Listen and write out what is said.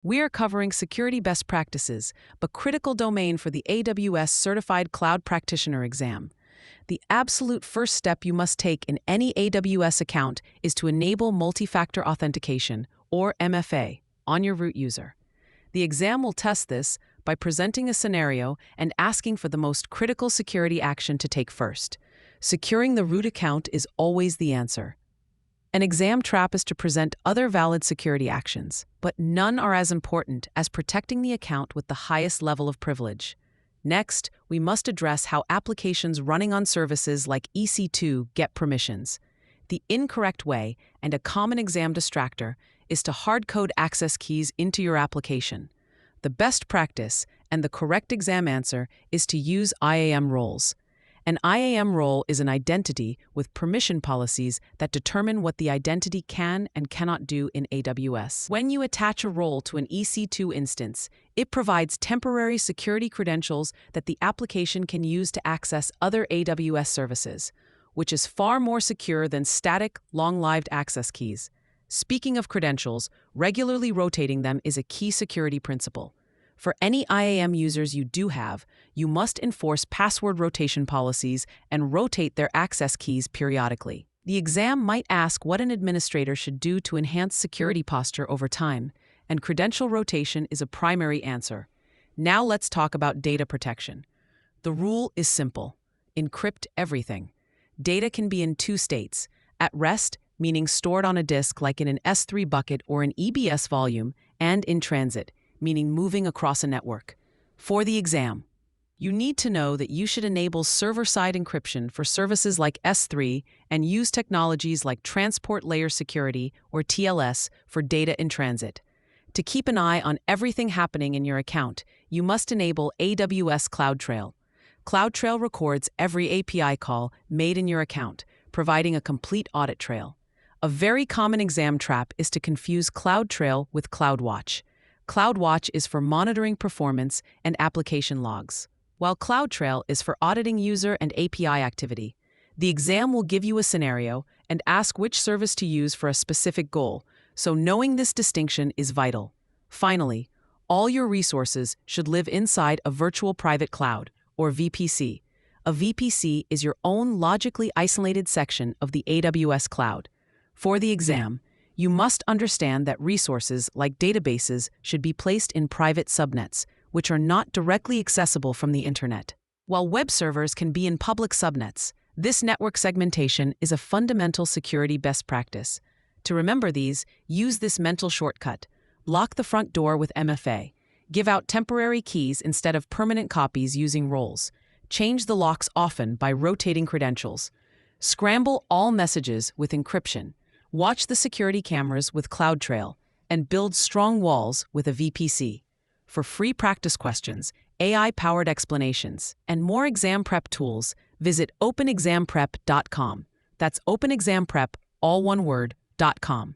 We are covering security best practices, but critical domain for the AWS Certified Cloud Practitioner exam. The absolute first step you must take in any AWS account is to enable Multi-Factor Authentication, or MFA, on your root user. The exam will test this by presenting a scenario and asking for the most critical security action to take first. Securing the root account is always the answer. An exam trap is to present other valid security actions, but none are as important as protecting the account with the highest level of privilege. Next, we must address how applications running on services like EC2 get permissions. The incorrect way, and a common exam distractor, is to hardcode access keys into your application. The best practice, and the correct exam answer, is to use IAM Roles. An IAM role is an identity with permission policies that determine what the identity can and cannot do in AWS. When you attach a role to an EC2 instance, it provides temporary security credentials that the application can use to access other AWS services, which is far more secure than static, long-lived access keys. Speaking of credentials, regularly rotating them is a key security principle. For any IAM users you do have, you must enforce password rotation policies and rotate their access keys periodically. The exam might ask what an administrator should do to enhance security posture over time, and credential rotation is a primary answer. Now let's talk about data protection. The rule is simple: encrypt everything. Data can be in two states: at rest, meaning stored on a disk like in an S3 bucket or an EBS volume, and in transit, meaning moving across a network. For the exam, you need to know that you should enable server-side encryption for services like S3 and use technologies like Transport Layer Security, or TLS, for data in transit. To keep an eye on everything happening in your account, you must enable AWS CloudTrail. CloudTrail records every API call made in your account, providing a complete audit trail. A very common exam trap is to confuse CloudTrail with CloudWatch. CloudWatch is for monitoring performance and application logs, while CloudTrail is for auditing user and API activity. The exam will give you a scenario and ask which service to use for a specific goal, so knowing this distinction is vital. Finally, all your resources should live inside a virtual private cloud, or VPC. A VPC is your own logically isolated section of the AWS cloud. For the exam, you must understand that resources like databases should be placed in private subnets, which are not directly accessible from the internet. While web servers can be in public subnets, this network segmentation is a fundamental security best practice. To remember these, use this mental shortcut. Lock the front door with MFA. Give out temporary keys instead of permanent copies using roles. Change the locks often by rotating credentials. Scramble all messages with encryption. Watch the security cameras with CloudTrail, and build strong walls with a VPC. For free practice questions, AI-powered explanations, and more exam prep tools, visit openexamprep.com. That's openexamprep, all one word, .com.